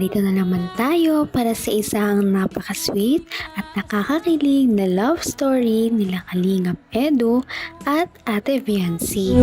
narito na naman tayo para sa isang napaka-sweet at nakakakilig na love story nila Kalingap Edu at Ate Viancy.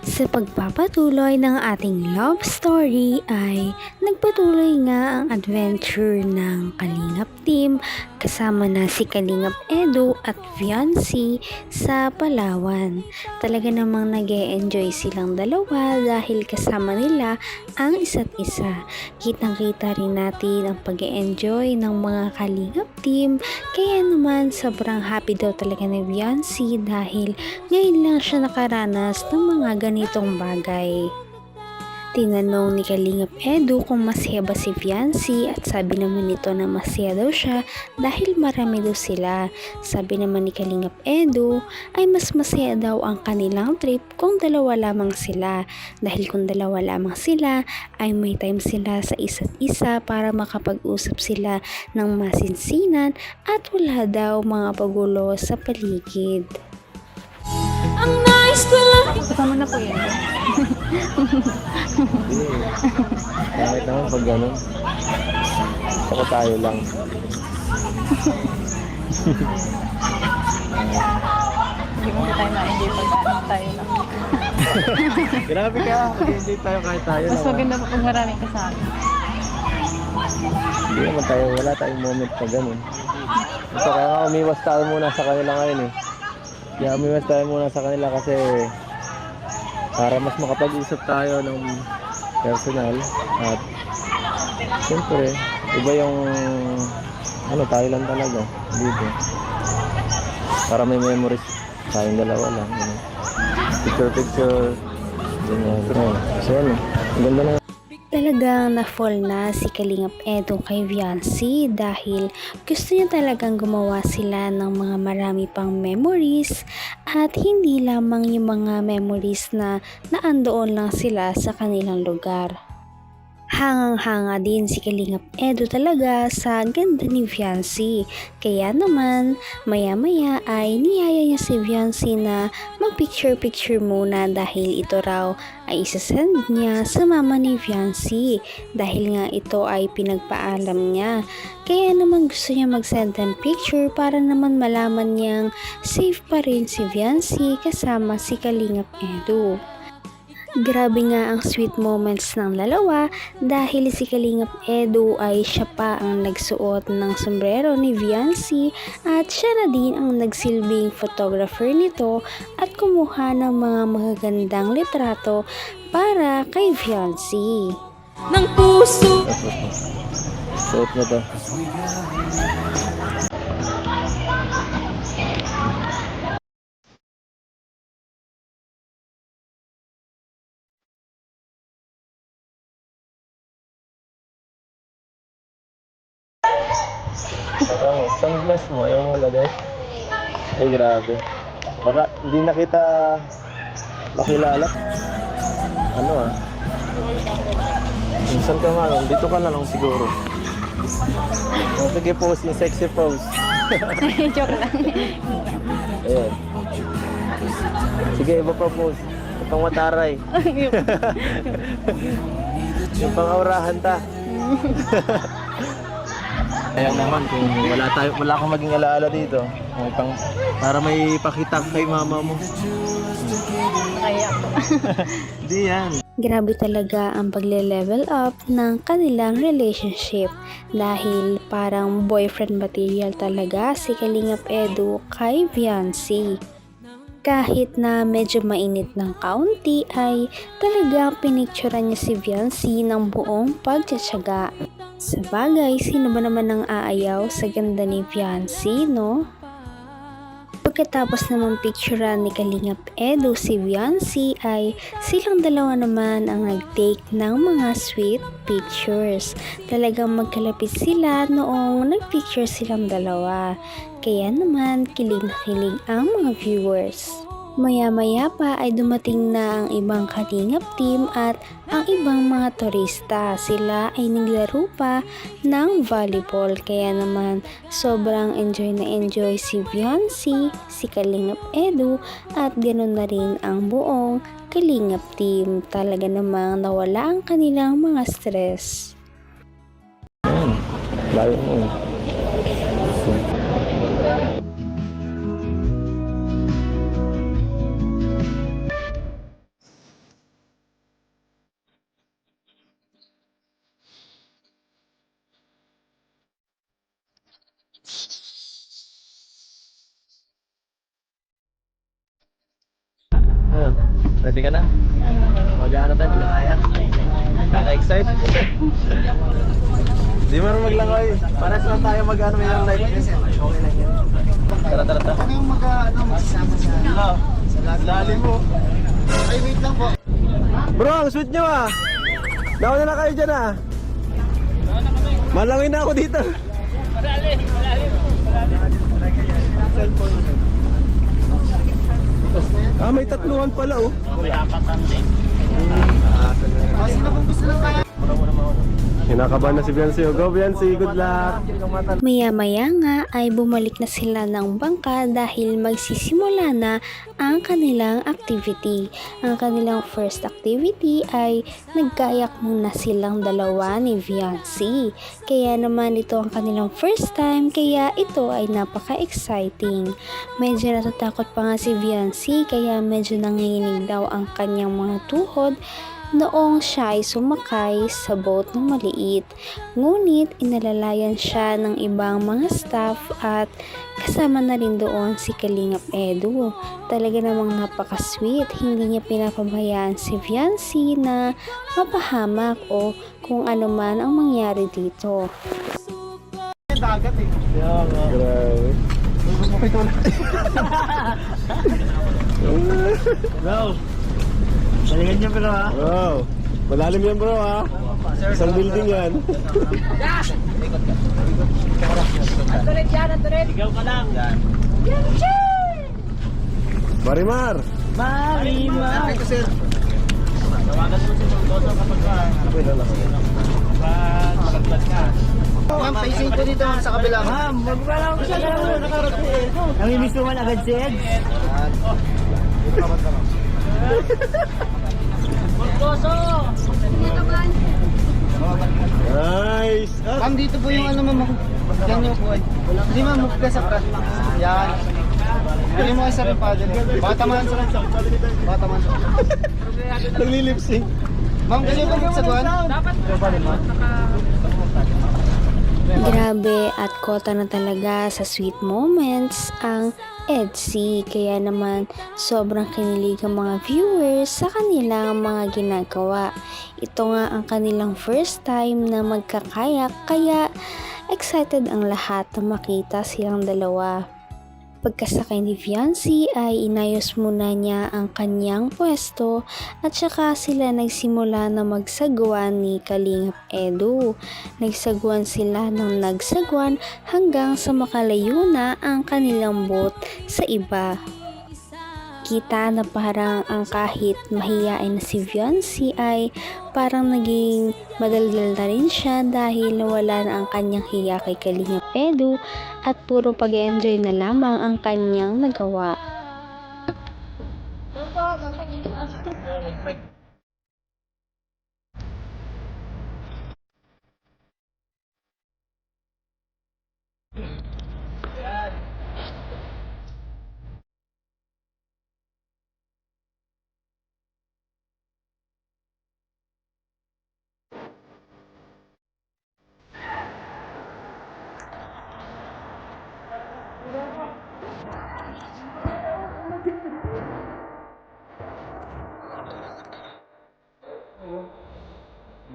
Sa pagpapatuloy ng ating love story ay nagpatuloy nga ang adventure ng Kalingap team kasama na si Kalingap Edu at Viancy sa Palawan. Talaga namang nag-e-enjoy silang dalawa dahil kasama nila ang isa't isa. Kitang-kita rin natin ang pag-e-enjoy ng mga Kalingap team, kaya naman sobrang happy daw talaga ni Viancy dahil ngayon lang siya nakaranas ng mga ganitong bagay. Tinanong ni Kalingap Edu kung masaya ba si Viancy at sabi naman nito na masaya daw siya dahil marami daw sila. Sabi naman ni Kalingap Edu ay mas masaya daw ang kanilang trip kung dalawa lamang sila, dahil kung dalawa lamang sila ay may time sila sa isa't isa para makapag-usap sila ng masinsinan at wala daw mga pagulo sa paligid. Ang nice ko lang. Kasama na po yan. Bakit naman pag gano'n? Saka tayo lang. Hindi mo tayo ma-enjoy pag tayo lang. Grabe ka, mag-enjoy tayo kahit tayo Mas lang. maganda pa pag maraming kasama. Hindi naman tayo, wala tayong moment na gano'n. So kaya nga umiwas tayo muna sa kanila ngayon eh. Kaya umiwas tayo muna sa kanila kasi para mas makapag-usap tayo ng personal at siyempre iba yung tayo lang talaga dito para may memories tayong dalawa lang, picture ganyan. So yan, ang ganda na. Talagang na-fall na si Kalingap Edu kay Viancy dahil gusto niya talagang gumawa sila ng mga marami pang memories at hindi lamang yung mga memories na naandoon lang sila sa kanilang lugar. Hangang-hanga din si Kalingap Edu talaga sa ganda ni Viancy. Kaya naman, maya-maya ay niyaya niya si Viancy na mag-picture-picture muna dahil ito raw ay isasend niya sa mama ni Viancy dahil nga ito ay pinagpaalam niya. Kaya naman gusto niya mag-send ng picture para naman malaman niyang safe pa rin si Viancy kasama si Kalingap Edu. Grabe nga ang sweet moments ng dalawa dahil si Kalingap Edu ay siya pa ang nagsuot ng sombrero ni Viancy at siya na din ang nagsilbing photographer nito at kumuha ng mga magagandang litrato para kay Viancy. Ng puso. Suot mo to. Sunglass mo, ayaw mo lagay? Ay grabe. Baka hindi na kita makilala. Ano minsan ka nga lang, dito ka na lang siguro. Sige, pose yung sexy pose. Joke lang. Ayan. Sige, iba pa pose. Pang mataray. Yung pang aurahan ta. Kaya naman kung wala kang maging alaala dito, para may pakita kay mama mo. Kaya ako. Hindi yan. Grabe talaga ang pagle-level up ng kanilang relationship dahil parang boyfriend material talaga si Kalingap Edu kay Viancy. Kahit na medyo mainit ng kaunti ay talagang pinicturean niya si Viancy ng buong pagtsatsaga. Sa bagay, sino ba naman ang aayaw sa ganda ni Viancy, no? Pagkatapos naman picturean ni Kalingap Edu si Viancy ay silang dalawa naman ang nag-take ng mga sweet pictures. Talagang magkalapit sila noong nag-picture silang dalawa. Kaya naman kilig na kilig ang mga viewers. Maya-maya pa ay dumating na ang ibang kalingap team at ang ibang mga turista. Sila ay naglaro pa ng volleyball, kaya naman sobrang enjoy na enjoy si Viancy, si Kalingap Edu at ganoon na rin ang buong kalingap team. Talaga namang nawala ang kanilang mga stress. Layo mo. Ready ka na? Mag-ano tayo? Maglangayan? Kaka-excite? Di mo maglangay. Pares lang tayo mag-ano may live. Okay lang yan. Tara. Ano yung magsasama sa lalim mo? Ay, wait lang po. Bro, ang sweet nyo ah. Nauna na kayo dyan ah. Malangin na ako dito. Malalim. Ah, may tatluhan pala oh. May apatan din. Sino pong gusto lang kaya? Kinakabahan na si Biancy. Go Biancy, good luck! Maya-maya nga ay bumalik na sila ng bangka dahil magsisimula na ang kanilang activity. Ang kanilang first activity ay nagkayak muna silang dalawa ni Viancy. Kaya naman ito ang kanilang first time, kaya ito ay napaka-exciting. Medyo natatakot pa nga si Viancy, kaya medyo nanginginig daw ang kanyang mga tuhod noong siya ay sumakay sa boat ng maliit. Ngunit inalalayan siya ng ibang mga staff at kasama na rin doon si Kalingap Edu. Talaga namang napaka-sweet, hindi niya pinapabayaan si Viancy na mapahamak o kung ano man ang mangyari dito. Dagat eh. Grabe. Bro, galingan niyo bro ha? Wow. Malalim yan bro ha. Isang building yan. Ikaw ka lang. Marimar. Marimar. Tawagan mo si Mondoso kapag makaglas ka. Ma'am, pacing po dito sa kabila. Ma'am, magwala ko siya na nakarating. Namimisuman agad si Ed. Mondoso! Nice. Ma'am, dito po yung ano ma'am. Yan yung po. Hindi ma'am, mukha sa prat. Yan. Pili mo kayo sa rin paddle. Bata man sa rin. Bata man sa rin. Naglilipsing. Ma'am, kasi yung pagkaksaguan? Grabe at kota na talaga sa sweet moments ang EDC, kaya naman sobrang kinilig ang mga viewers sa kanilang mga ginagawa. Ito nga ang kanilang first time na magkakayak, kaya excited ang lahat na makita silang dalawa. Pagkasakay ni Viancy ay inayos muna niya ang kanyang pwesto at saka sila nagsimula na magsagwan ni Kalingap Edu. Nagsagwan sila ng nagsagwan hanggang sa makalayo na ang kanilang boat sa iba. Kita na parang ang kahit mahiyain na si Viancy ay parang naging madaldal na rin siya dahil nawala na ang kanyang hiya kay Kalingap Edu at puro pag-enjoy na lamang ang kanyang nagawa.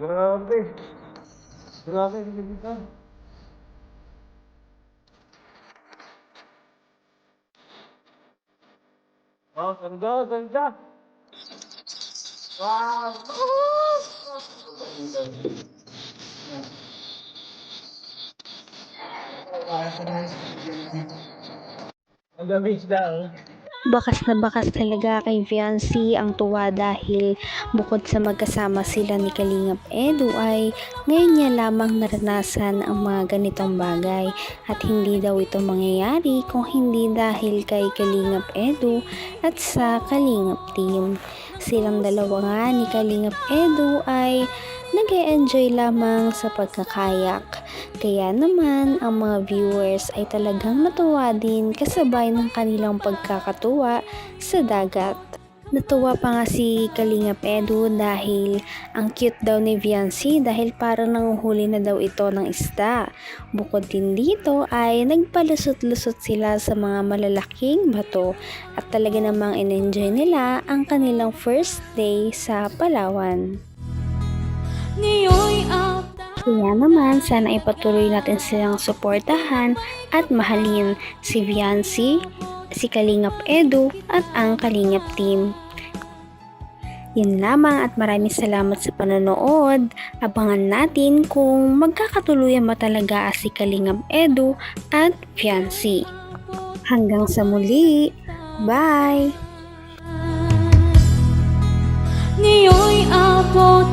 Grabe. Grabe, dito. Oh, ganda. Wow. Ang damage daw. Bakas na bakas talaga kay Viancy ang tuwa dahil bukod sa magkasama sila ni Kalingap Edu ay ngayon niya lamang naranasan ang mga ganitong bagay at hindi daw ito mangyayari kung hindi dahil kay Kalingap Edu at sa Kalingap Team. Silang dalawa nga ni Kalingap Edu ay nag-e-enjoy lamang sa pagkakayak. Kaya naman ang mga viewers ay talagang natuwa din kasabay ng kanilang pagkakatuwa sa dagat. Natuwa pa nga si Kalingap Edu dahil ang cute daw ni Viancy dahil parang nanguhuli na daw ito ng isda. Bukod din dito ay nagpalusot-lusot sila sa mga malalaking bato at talaga namang in-enjoy nila ang kanilang first day sa Palawan. Ngayon'y ata Kaya naman, sana ipatuloy natin silang suportahan at mahalin si Viancy, si Kalingap Edu at ang Kalingap Team. Yun lamang at maraming salamat sa panonood. Abangan natin kung magkakatuluyan ba talaga si Kalingap Edu at Viancy. Hanggang sa muli. Bye! ngayon'y abot